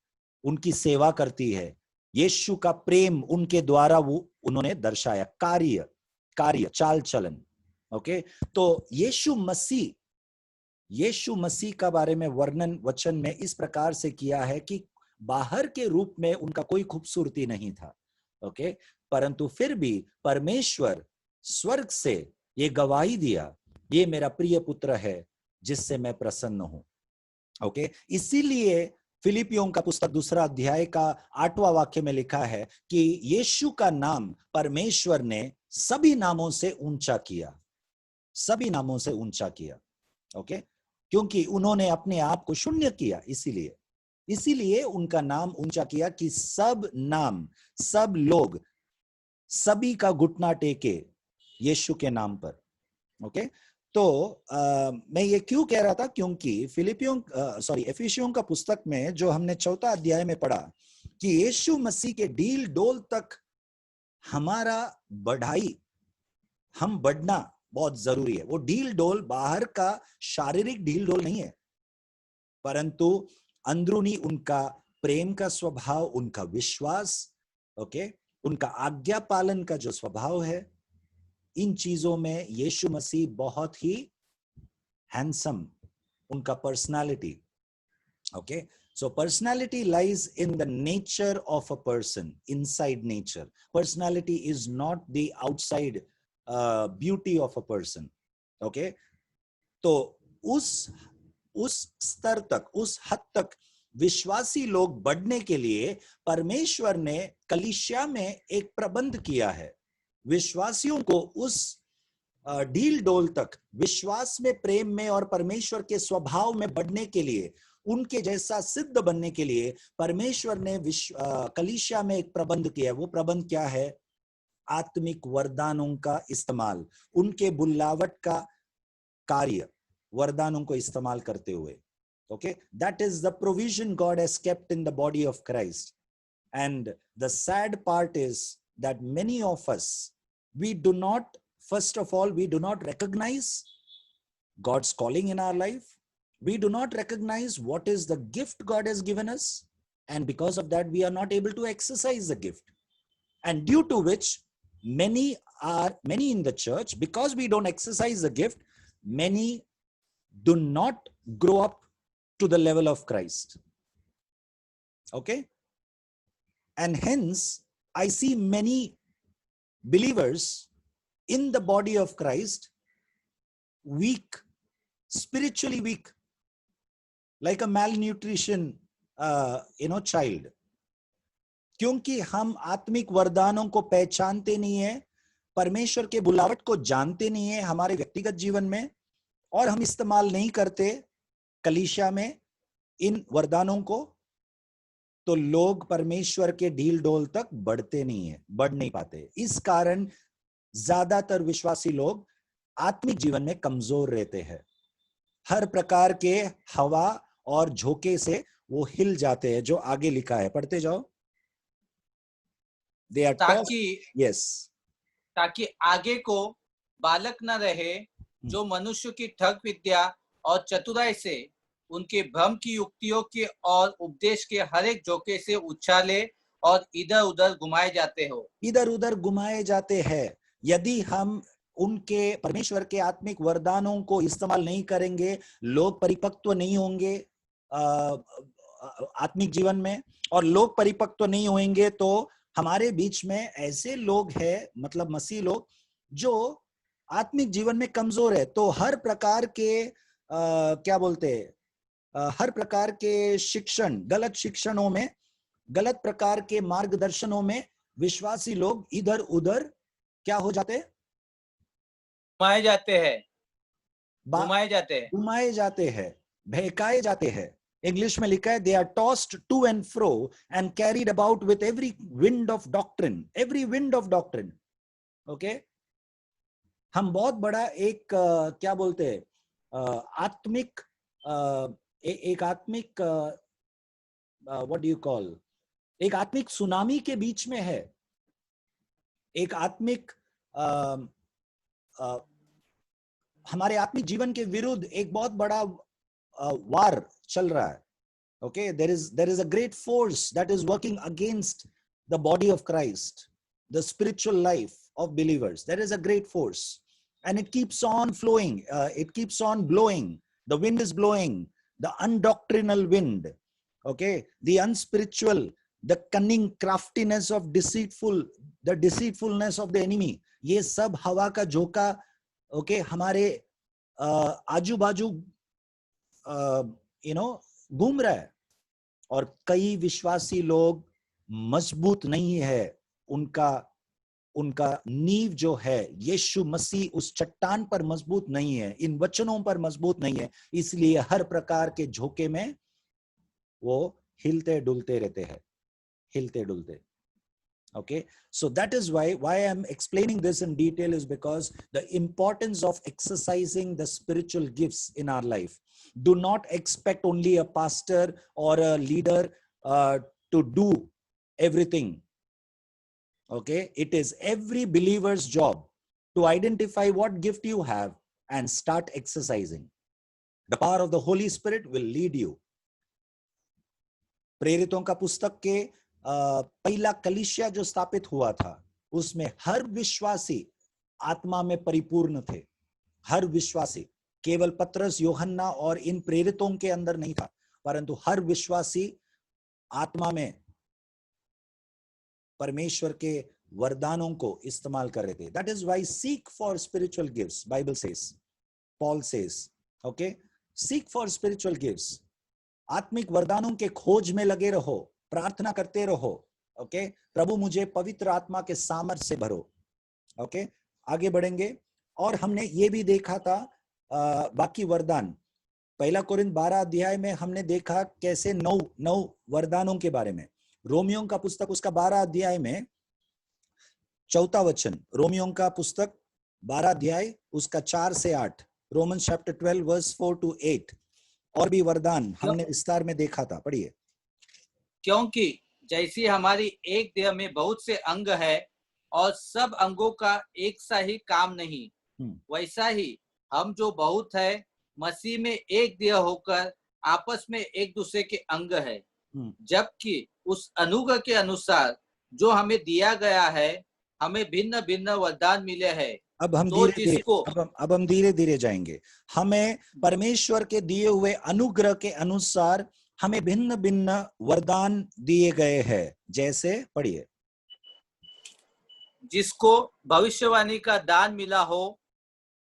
उनकी सेवा करती है। यीशु का प्रेम उनके द्वारा वो उन्होंने दर्शाया, कार्य चाल चलन। ओके, तो यीशु मसीह का बारे में वर्णन वचन में इस प्रकार से किया है कि बाहर के रूप में उनका कोई खूबसूरती नहीं था। ओके, परंतु फिर भी परमेश्वर स्वर्ग से ये गवाही दिया, ये मेरा प्रिय पुत्र है जिससे मैं प्रसन्न हूं। ओके, इसीलिए फिलिपियों का पुस्तक 2 अध्याय का 8वां वाक्य में लिखा है कि यीशु का नाम परमेश्वर ने सभी नामों से ऊंचा किया, सभी नामों से ऊंचा किया। ओके, क्योंकि उन्होंने अपने आप को शून्य किया, इसीलिए उनका नाम ऊंचा किया कि सब नाम, सब लोग, सभी का घुटना टेके यीशु के नाम पर। ओके, तो मैं ये क्यों कह रहा था, क्योंकि एफिसियों का पुस्तक में जो हमने 4 अध्याय में पढ़ा कि यीशु मसीह के ढील डोल तक हमारा बढ़ाई, हम बढ़ना बहुत जरूरी है। वो ढील डोल बाहर का शारीरिक ढील डोल नहीं है, परंतु अंदरूनी उनका प्रेम का स्वभाव, उनका विश्वास, ओके, उनका आज्ञा पालन का जो स्वभाव है, इन चीजों में यीशु मसीह बहुत ही हैंडसम, उनका personality, okay. So personality lies in the nature of a person, inside nature. Personality is not the outside beauty of a person, okay. तो उस स्तर तक, उस हद तक विश्वासी लोग बढ़ने के लिए परमेश्वर ने कलीसिया में एक प्रबंध किया है। विश्वासियों को उस ढील डोल तक, विश्वास में, प्रेम में और परमेश्वर के स्वभाव में बढ़ने के लिए, उनके जैसा सिद्ध बनने के लिए परमेश्वर ने कलीसिया में एक प्रबंध किया है। वो प्रबंध क्या है? आत्मिक वरदानों का इस्तेमाल, उनके बुलावट का कार्य, वरदानों को इस्तेमाल करते हुए, okay. That is the provision God has kept in the body of Christ. And the sad part is that many of us, we do not, first of all, we do not recognize God's calling in our life. We do not recognize what is the gift God has given us. And because of that, we are not able to exercise the gift. And due to which, many in the church, because we don't exercise the gift, many do not grow up to the level of Christ. Okay? And hence, I see many believers in the body of Christ weak, spiritually weak, like a malnutrition child. क्योंकि हम आत्मिक वरदानों को पहचानते नहीं है, परमेश्वर के बुलावट को जानते नहीं है हमारे व्यक्तिगत जीवन में, और हम इस्तेमाल नहीं करते कलीसिया में इन वरदानों को, तो लोग परमेश्वर के ढील डोल तक बढ़ते नहीं है, बढ़ नहीं पाते। इस कारण ज्यादातर विश्वासी लोग आत्मिक जीवन में कमजोर रहते हैं। हर प्रकार के हवा और झोंके से वो हिल जाते हैं, जो आगे लिखा है, पढ़ते जाओ। They are ताकि आगे को बालक न रहे, जो मनुष्य की ठग विद्या और चतुराई से, उनके भ्रम की युक्तियों के और उपदेश के हर एक झोंके से उछाले और इधर उधर घुमाए जाते हो। इधर उधर घुमाए जाते हैं। यदि हम उनके परमेश्वर के आत्मिक वरदानों को इस्तेमाल नहीं करेंगे, लोग परिपक्व नहीं होंगे आत्मिक जीवन में, और लोग परिपक्व नहीं होंगे तो हमारे बीच में ऐसे लोग हैं, मतलब मसीह लोग, जो आत्मिक जीवन में कमजोर है। तो हर प्रकार के क्या बोलते हैं, हर प्रकार के शिक्षण, गलत शिक्षणों में, गलत प्रकार के मार्गदर्शनों में विश्वासी लोग इधर उधर क्या हो जाते हैं? घुमाए जाते हैं, बहकाए जाते हैं। इंग्लिश में लिखा है, they are tossed to and fro and carried about with every wind of doctrine, okay. हम बहुत बड़ा एक क्या बोलते हैं, आत्मिक एक आत्मिक व्हाट डू यू कॉल, एक आत्मिक सुनामी के बीच में है। एक आत्मिक हमारे आत्मिक जीवन के विरुद्ध एक बहुत बड़ा वार चल रहा है, okay. there is a great force that is working against the body of Christ, the spiritual life of believers. There is a great force, and it keeps on flowing, it keeps on blowing. The wind is blowing, the undoctrinal wind, okay, the unspiritual, the cunning craftiness of the deceitfulness of the enemy. ये सब हवा का झोंका, ओके, हमारे आजू बाजू घूम रहा है, और कई विश्वासी लोग मजबूत नहीं है। उनका नींव जो है यीशु मसीह, उस चट्टान पर मजबूत नहीं है, इन वचनों पर मजबूत नहीं है, इसलिए हर प्रकार के झोंके में वो हिलते डुलते रहते हैं, हिलते डुलते। Okay, so that is why I'm explaining this in detail, is because the importance of exercising the spiritual gifts in our life. Do not expect only a pastor or a leader to do everything. Okay, it is every believer's job to identify what gift you have and start exercising. The power of the Holy Spirit will lead you. प्रेरितों का पुस्तक के पहला कलीसिया जो स्थापित हुआ था, उसमें हर विश्वासी आत्मा में परिपूर्ण थे. हर विश्वासी, केवल पतरस, यूहन्ना और इन प्रेरितों के अंदर नहीं था, परंतु हर विश्वासी आत्मा में परमेश्वर के वरदानों को इस्तेमाल कर रहे थे. That is why seek for spiritual gifts. Bible says, Paul says, okay, seek for spiritual gifts. आत्मिक वरदानों के खोज में लगे रहो, प्रार्थना करते रहो. ओके, प्रभु मुझे पवित्र आत्मा के सामर्थ्य से भरो. ओके, आगे बढ़ेंगे. और हमने ये भी देखा था बाकी वरदान. पहला कोरिन्थ 12 अध्याय में हमने देखा कैसे नौ वरदानों के बारे में. रोमियों का पुस्तक उसका 12 अध्याय में 4 वचन. रोमियों का पुस्तक 12 अध्याय उसका 4 से 8. Romans chapter 12 verse 4 to 8. और भी वरदान हमने विस्तार में देखा था. पढ़िए. क्योंकि जैसी हमारी एक देह में बहुत से अंग है और सब अंगों का एक सा ही काम नहीं, वैसा ही हम जो बहुत है मसीह में एक देह होकर आपस में एक दूसरे के अंग है, जबकि उस अनुग्रह के अनुसार जो हमें दिया गया है हमें भिन्न भिन्न वरदान मिले हैं. अब हम धीरे धीरे जाएंगे. हमें परमेश्वर के दिए हुए अनुग्रह के अनुसार हमें भिन्न भिन्न वरदान दिए गए हैं. जैसे पढ़िए. जिसको भविष्यवाणी का दान मिला हो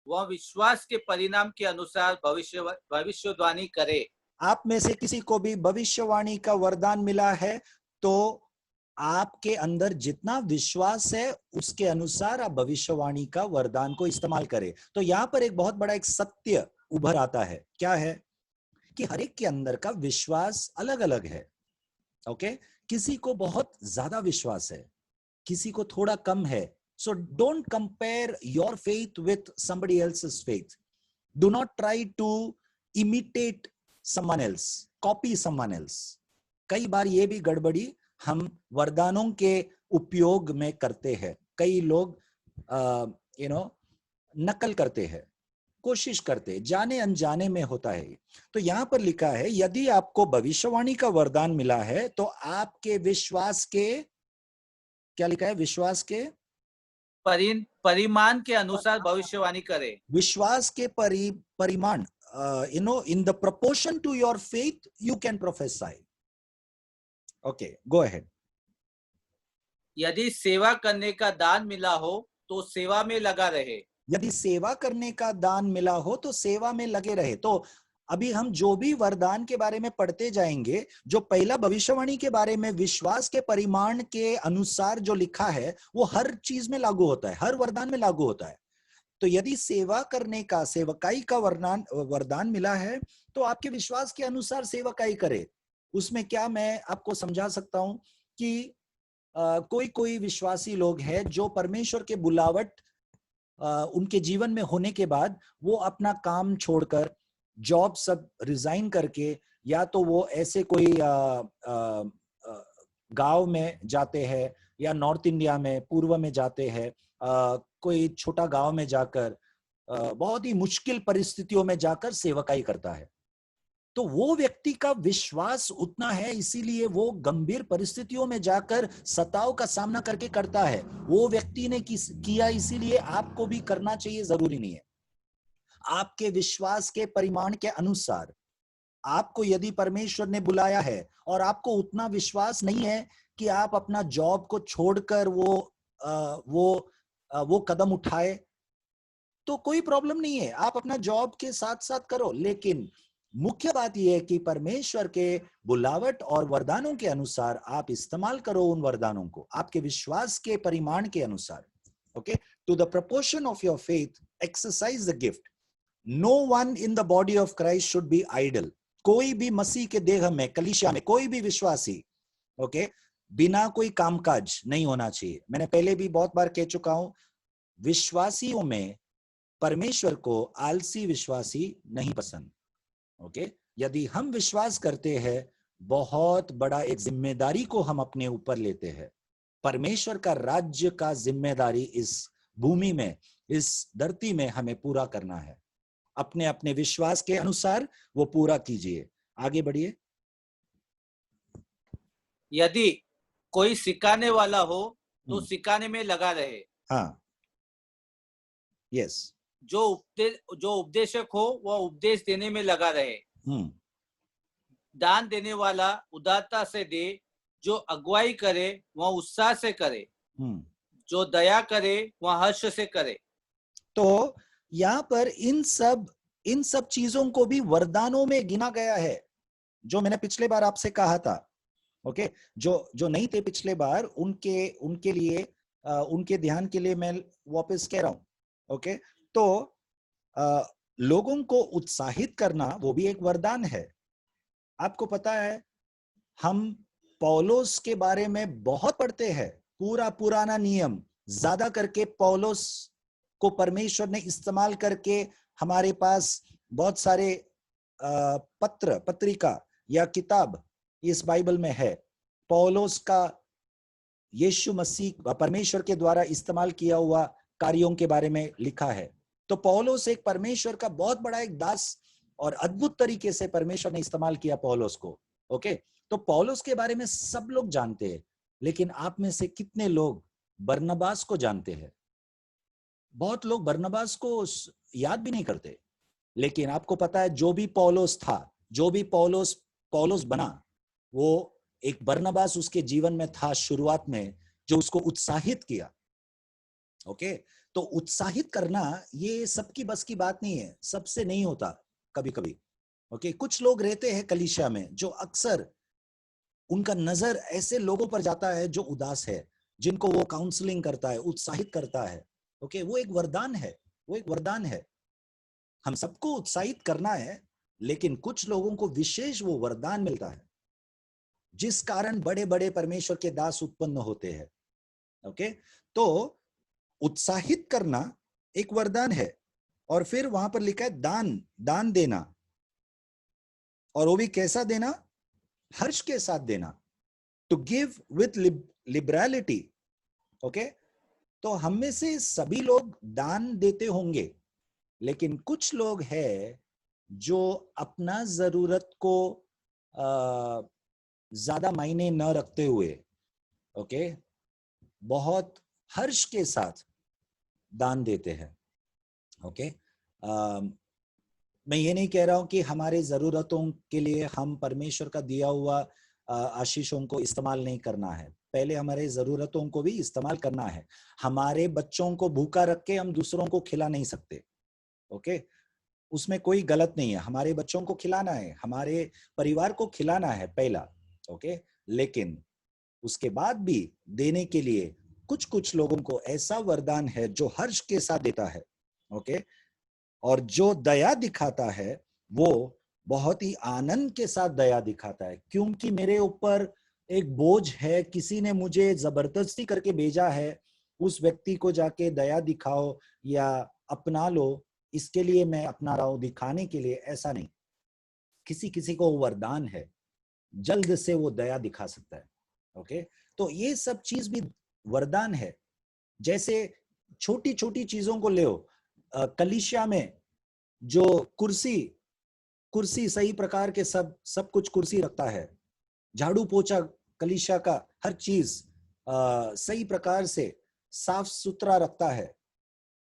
वह विश्वास के परिणाम के अनुसार भविष्यवाणी करे. आप में से किसी को भी भविष्यवाणी का वरदान मिला है तो आपके अंदर जितना विश्वास है उसके अनुसार आप भविष्यवाणी का वरदान को इस्तेमाल करें. तो यहां पर एक बहुत बड़ा एक सत्य उभर आता है. क्या है कि हर एक के अंदर का विश्वास अलग अलग है. ओके, किसी को बहुत ज्यादा विश्वास है, किसी को थोड़ा कम है. So don't compare your faith with somebody else's faith. Do not try to imitate someone else, copy someone else. कई बार ये भी गड़बड़ी हम वरदानों के उपयोग में करते हैं. कई लोग नकल करते हैं, कोशिश करते, जाने अनजाने में होता है. तो यहां पर लिखा है यदि आपको भविष्यवाणी का वरदान मिला है तो आपके विश्वास के, क्या लिखा है, विश्वास के परिमाण के अनुसार भविष्यवाणी करे. विश्वास के परिमाण, in the proportion to your faith you can prophesy. Okay, go ahead. यदि सेवा करने का दान मिला हो तो सेवा में लगा रहे. यदि सेवा करने का दान मिला हो तो सेवा में लगे रहे. तो अभी हम जो भी वरदान के बारे में पढ़ते जाएंगे, जो पहला भविष्यवाणी के बारे में विश्वास के परिमाण के अनुसार जो लिखा है वो हर चीज में लागू होता है, हर वरदान में लागू होता है. तो यदि सेवा करने का, सेवकाई का वरदान मिला है तो आपके विश्वास के अनुसार सेवकाई करे. उसमें क्या मैं आपको समझा सकता हूं कि कोई विश्वासी लोग हैं जो परमेश्वर के बुलावट उनके जीवन में होने के बाद वो अपना काम छोड़कर, जॉब सब रिजाइन करके, या तो वो ऐसे कोई गांव में जाते हैं या नॉर्थ इंडिया में, पूर्व में जाते हैं, कोई छोटा गांव में जाकर बहुत ही मुश्किल परिस्थितियों में जाकर सेवकाई करता है. तो वो व्यक्ति का विश्वास उतना है, इसीलिए वो गंभीर परिस्थितियों में जाकर सताव का सामना करके करता है. वो व्यक्ति ने किया, इसीलिए आपको भी करना चाहिए, जरूरी नहीं है. आपके विश्वास के परिमाण के अनुसार आपको यदि परमेश्वर ने बुलाया है और आपको उतना विश्वास नहीं है कि आप अपना जॉब को छोड़कर वो कदम उठाए, तो कोई प्रॉब्लम नहीं है, आप अपना जॉब के साथ साथ करो. लेकिन मुख्य बात यह है कि परमेश्वर के बुलावट और वरदानों के अनुसार आप इस्तेमाल करो उन वरदानों को, आपके विश्वास के परिमाण के अनुसार. Okay, to the proportion of your faith exercise the gift. No one in the body of Christ should be idle. कोई भी मसीह के देह में, कलीसिया में, कोई भी विश्वासी बिना कोई कामकाज नहीं होना चाहिए. मैंने पहले भी बहुत बार कह चुका हूं, विश्वासियों में परमेश्वर को आलसी विश्वासी नहीं पसंद. यदि हम विश्वास करते हैं, बहुत बड़ा एक जिम्मेदारी को हम अपने ऊपर लेते हैं. परमेश्वर का राज्य का जिम्मेदारी इस भूमि में, इस धरती में हमें पूरा करना है। अपने अपने विश्वास के अनुसार वो पूरा कीजिए। आगे बढ़िए। यदि कोई सिखाने वाला हो तो सिखाने में लगा रहे। हाँ, यस। जो उपदेशक हो वह उपदेश देने में लगा रहे। दान देने वाला उदारता से दे, जो अगुवाई करे वह उत्साह से करे, जो दया करे वह हर्ष से करे। तो यहाँ पर इन सब चीजों को भी वरदानों में गिना गया है, जो मैंने पिछले बार आपसे कहा था। ओके, जो नहीं थे पिछले बार, उनके लिए उनके ध्यान के लिए मैं वापस कह रहा हूं। ओके, तो लोगों को उत्साहित करना वो भी एक वरदान है। आपको पता है, हम पौलुस के बारे में बहुत पढ़ते हैं। पूरा पुराना नियम ज्यादा करके पौलुस को परमेश्वर ने इस्तेमाल करके हमारे पास बहुत सारे पत्रिका या किताब इस बाइबल में है। पौलुस का यीशु मसीह परमेश्वर के द्वारा इस्तेमाल किया हुआ कार्यों के बारे में लिखा है। तो पौलुस एक परमेश्वर का बहुत बड़ा एक दास, और अद्भुत तरीके से परमेश्वर ने इस्तेमाल किया पौलुस को। ओके, तो पौलुस के बारे में सब लोग जानते हैं, लेकिन आप में से कितने लोग बरनबास को जानते हैं? बहुत लोग बरनबास को याद भी नहीं करते। लेकिन आपको पता है, जो भी पौलुस था, जो भी पौलुस बना, वो एक बरनबास उसके जीवन में था शुरुआत में, जो उसको उत्साहित किया। ओके, तो उत्साहित करना ये सबकी बस की बात नहीं है, सबसे नहीं होता कभी कभी। ओके, कुछ लोग रहते हैं कलीसिया में जो अक्सर उनका नजर ऐसे लोगों पर जाता है जो उदास है, जिनको वो काउंसलिंग करता है, उत्साहित करता है। ओके, वो एक वरदान है, वो एक वरदान है। हम सबको उत्साहित करना है, लेकिन कुछ लोगों को विशेष वो वरदान मिलता है, जिस कारण बड़े बड़े परमेश्वर के दास उत्पन्न होते हैं। ओके, तो उत्साहित करना एक वरदान है। और फिर वहां पर लिखा है दान देना, और वो भी कैसा देना? हर्ष के साथ देना। To give with liberality. Okay, तो हम में से सभी लोग दान देते होंगे, लेकिन कुछ लोग हैं जो अपना जरूरत को ज्यादा मायने न रखते हुए, ओके, बहुत हर्ष के साथ दान देते हैं। ओके, मैं ये नहीं कह रहा हूं कि हमारे जरूरतों के लिए हम परमेश्वर का दिया हुआ आशीषों को इस्तेमाल नहीं करना है। पहले हमारे जरूरतों को भी इस्तेमाल करना है। हमारे बच्चों को भूखा रख के हम दूसरों को खिला नहीं सकते। ओके, उसमें कोई गलत नहीं है। हमारे बच्चों को खिलाना है, हमारे परिवार को खिलाना है पहला। ओके, लेकिन उसके बाद भी देने के लिए कुछ लोगों को ऐसा वरदान है जो हर्ष के साथ देता है। ओके, और जो दया दिखाता है वो बहुत ही आनंद के साथ दया दिखाता है, क्योंकि मेरे ऊपर एक बोझ है, किसी ने मुझे जबरदस्ती करके भेजा है, उस व्यक्ति को जाके दया दिखाओ या अपना लो, इसके लिए मैं अपना रहा हूं, दिखाने के लिए। ऐसा नहीं, किसी किसी को वरदान है, जल्द से वो दया दिखा सकता है। ओके, तो ये सब चीज भी वरदान है। जैसे छोटी छोटी चीजों को ले, कलीसिया में जो कुर्सी सही प्रकार के सब कुछ कुर्सी रखता है, झाड़ू पोछा कलीसिया का हर चीज सही प्रकार से साफ सुथरा रखता है,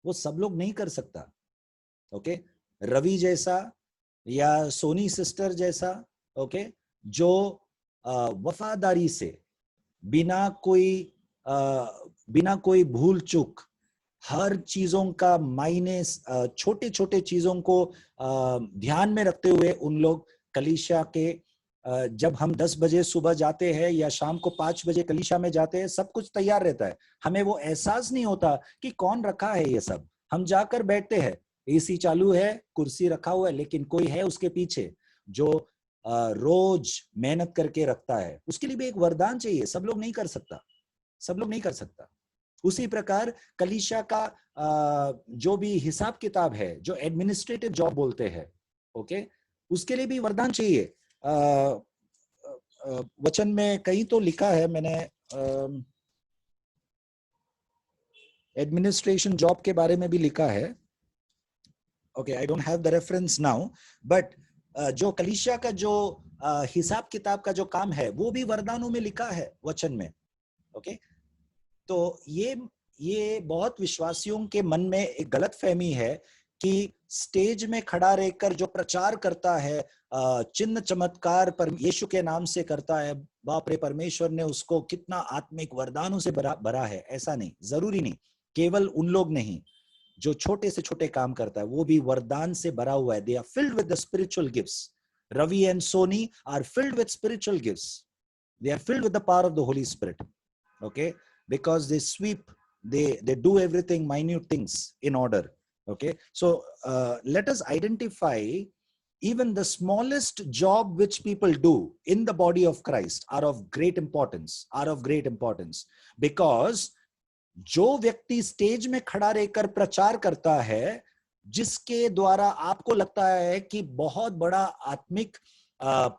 वो सब लोग नहीं कर सकता। ओके, रवि जैसा या सोनी सिस्टर जैसा, ओके, जो वफादारी से बिना कोई भूल चूक हर चीजों का मायने, छोटे छोटे चीजों को ध्यान में रखते हुए उन लोग कलीसिया के, जब हम 10 बजे सुबह जाते हैं या शाम को 5 बजे कलीसिया में जाते हैं, सब कुछ तैयार रहता है। हमें वो एहसास नहीं होता कि कौन रखा है ये सब। हम जाकर बैठते हैं, एसी चालू है, कुर्सी रखा हुआ है, लेकिन कोई है उसके पीछे जो रोज मेहनत करके रखता है। उसके लिए भी एक वरदान चाहिए, सब लोग नहीं कर सकता। उसी प्रकार कलीसिया का जो भी हिसाब किताब है, जो एडमिनिस्ट्रेटिव जॉब बोलते हैं, ओके, उसके लिए भी वरदान चाहिए। वचन में कहीं तो लिखा है, मैंने एडमिनिस्ट्रेशन जॉब के बारे में भी लिखा है. Okay, I don't have the reference now, but जो कलीसिया का जो हिसाब किताब का जो काम है वो भी वरदानों में लिखा है वचन में. ओके, तो ये बहुत विश्वासियों के मन में एक गलत फहमी है कि स्टेज में खड़ा रहकर जो प्रचार करता है, चिन्ह चमत्कार पर यीशु के नाम से करता है, बाप रे परमेश्वर ने उसको कितना आत्मिक वरदानों से भरा है. ऐसा नहीं, जरूरी नहीं. केवल उन लोग नहीं, जो छोटे से छोटे काम करता है वो भी वरदान से भरा हुआ है. They are filled with the spiritual gifts. Ravi and Soni are filled with spiritual gifts. They are filled with the power of the holy spirit. Okay, because they sweep, they do everything, minute things in order. Okay, so let us identify even the smallest job which people do in the body of Christ are of great importance, because जो व्यक्ति स्टेज में खड़ा रहकर प्रचार करता है, जिसके द्वारा आपको लगता है कि बहुत बड़ा आत्मिक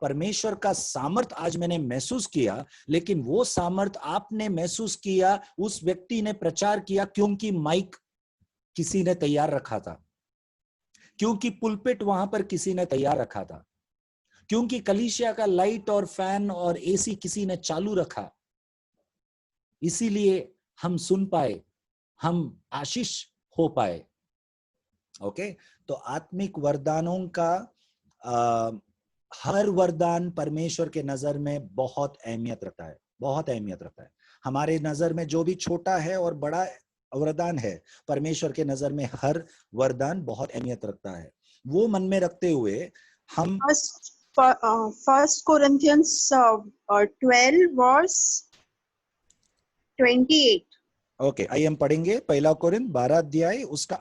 परमेश्वर का सामर्थ आज मैंने महसूस किया, लेकिन वो सामर्थ आपने महसूस किया, उस व्यक्ति ने प्रचार किया क्योंकि माइक किसी ने तैयार रखा था, क्योंकि पुलपिट वहां पर किसी ने तैयार रखा था, क्योंकि कलीसिया का लाइट और फैन और एसी किसी ने चालू रखा. इसीलिए हम सुन पाए, हम आशीष हो पाए. ओके, तो आत्मिक वरदानों का हर वरदान परमेश्वर के नजर में बहुत अहमियत रखता है. हमारे नजर में जो भी छोटा है और बड़ा वरदान है, परमेश्वर के नजर में हर वरदान बहुत अहमियत रखता है. वो मन में रखते हुए हम First Corinthians 12 verse 28. ओके, आइए हम पढ़ेंगे पहला कोरिन्थ 12 अध्याय उसका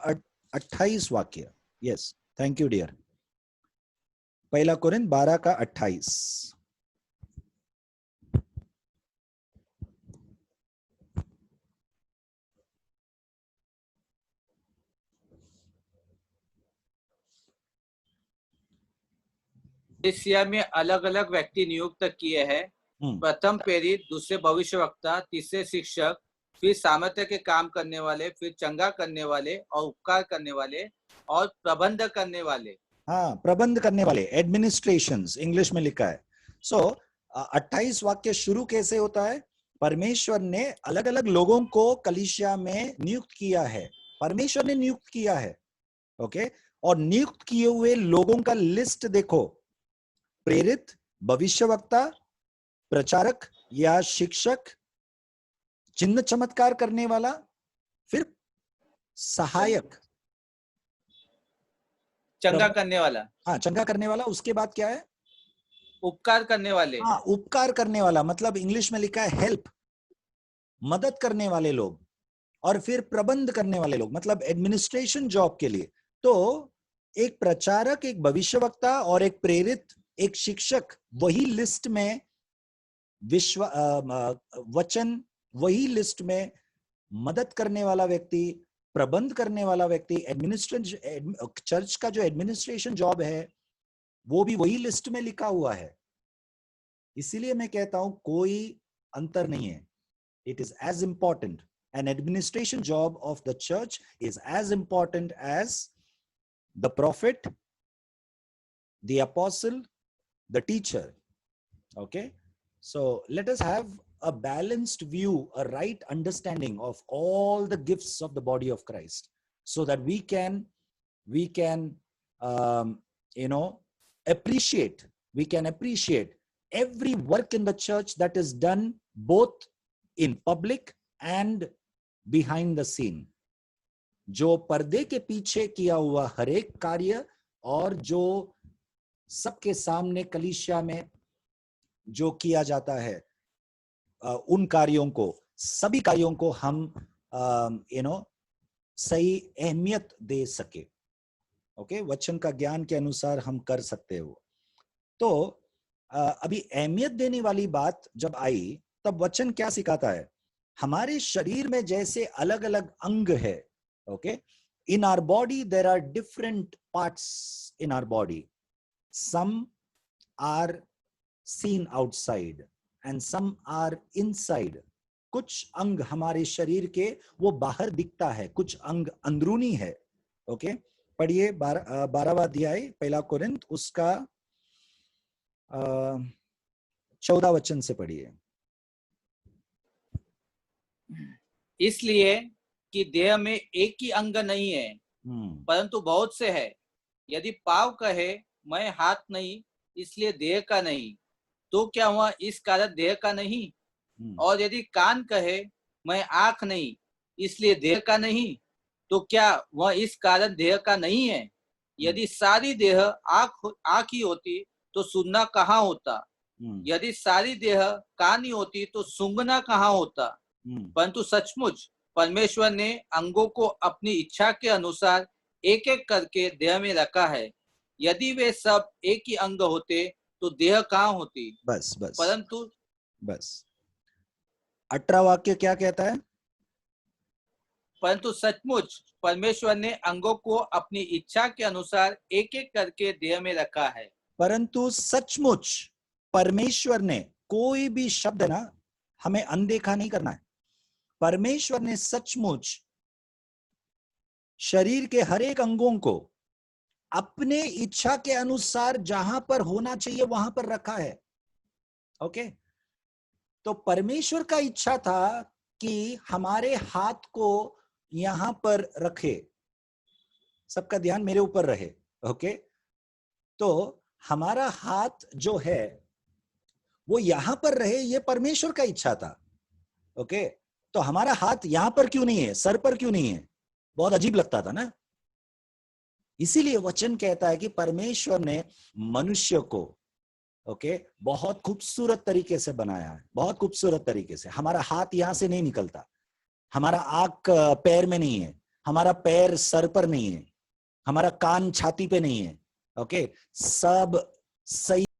28 वाक्य. Yes, thank you dear. पहला कोरिन्थ 12 का 28. एशिया में अलग अलग व्यक्ति नियुक्त किए हैं. प्रथम प्रेरित, दूसरे भविष्यवक्ता, तीसरे शिक्षक, फिर सामर्थ्य के काम करने वाले, फिर चंगा करने वाले और उपकार करने वाले और प्रबंध करने वाले. हाँ, प्रबंध करने वाले, एडमिनिस्ट्रेशंस इंग्लिश में लिखा है. सो 28 वाक्य शुरू कैसे होता है? परमेश्वर ने अलग अलग लोगों को कलीसिया में नियुक्त किया है. परमेश्वर ने नियुक्त किया है. ओके, और नियुक्त किए हुए लोगों का लिस्ट देखो. प्रेरित, भविष्यवक्ता, प्रचारक या शिक्षक, चिन्ह चमत्कार करने वाला, फिर सहायक, चंगा करने वाला. हाँ, चंगा करने वाला. उसके बाद क्या है? उपकार करने वाले. हाँ, उपकार करने वाला, मतलब इंग्लिश में लिखा है हेल्प, मदद करने वाले लोग. और फिर प्रबंध करने वाले लोग, मतलब एडमिनिस्ट्रेशन जॉब के लिए. तो एक प्रचारक, एक भविष्यवक्ता और एक प्रेरित, एक शिक्षक, वही लिस्ट में वचन, वही लिस्ट में मदद करने वाला व्यक्ति, प्रबंध करने वाला व्यक्ति, एडमिनिस्ट्रेशन, चर्च का जो एडमिनिस्ट्रेशन जॉब है वो भी वही लिस्ट में लिखा हुआ है. इसीलिए मैं कहता हूं कोई अंतर नहीं है. It is as important. An administration job of the church is as important as the prophet, the apostle, the teacher. Okay, so let us have a balanced view, a right understanding of all the gifts of the body of Christ, so that we can appreciate every work in the church that is done both in public and behind the scene. जो पर्दे के पीछे किया हुआ हर एक कार्य और जो सबके सामने कलीसिया में जो किया जाता है, उन कार्यों को, सभी कार्यों को हम सही अहमियत दे सके. ओके, वचन का ज्ञान के अनुसार हम कर सकते हो. तो अभी अहमियत देने वाली बात जब आई, तब वचन क्या सिखाता है? हमारे शरीर में जैसे अलग अलग अंग है. Okay, in our body there are different parts in our body. Some are seen outside and some are inside, कुछ अंग हमारे शरीर के वो बाहर दिखता है, कुछ अंग अंदरूनी है। ओके, पढ़िए 12वां अध्याय 1 कोरिन्थ उसका 14 वचन से पढ़िए। इसलिए कि देह में एक ही अंग नहीं है परंतु बहुत से है। यदि पाँव कहे मैं हाथ नहीं इसलिए देह का नहीं, तो क्या वह इस कारण देह का नहीं? और यदि कान कहे मैं आंख नहीं इसलिए देह का नहीं, तो क्या वह इस कारण देह का नहीं है? यदि सारी देह आंख ही होती तो सुनना कहाँ होता? यदि सारी देह कान ही होती तो सूंघना कहाँ होता? परंतु सचमुच परमेश्वर ने अंगों को अपनी इच्छा के अनुसार एक एक करके देह में रखा है। यदि वे सब एक ही अंग होते तो देह कहाँ होती? बस परंतु 18 वाक्य क्या कहता है? परंतु सचमुच परमेश्वर ने अंगों को अपनी इच्छा के अनुसार एक एक करके देह में रखा है। परंतु सचमुच परमेश्वर ने, कोई भी शब्द ना हमें अनदेखा नहीं करना है। परमेश्वर ने सचमुच शरीर के हर एक अंगों को अपने इच्छा के अनुसार जहां पर होना चाहिए वहां पर रखा है। ओके, तो परमेश्वर का इच्छा था कि हमारे हाथ को यहां पर रखे। सबका ध्यान मेरे ऊपर रहे। ओके, तो हमारा हाथ जो है वो यहां पर रहे, ये परमेश्वर का इच्छा था। ओके, तो हमारा हाथ यहां पर क्यों नहीं है, सर पर क्यों नहीं है? बहुत अजीब लगता था ना। इसीलिए वचन कहता है कि परमेश्वर ने मनुष्य को बहुत खूबसूरत तरीके से बनाया है, बहुत खूबसूरत तरीके से। हमारा हाथ यहां से नहीं निकलता, हमारा आंख पैर में नहीं है, हमारा पैर सर पर नहीं है, हमारा कान छाती पे नहीं है। ओके, सब सही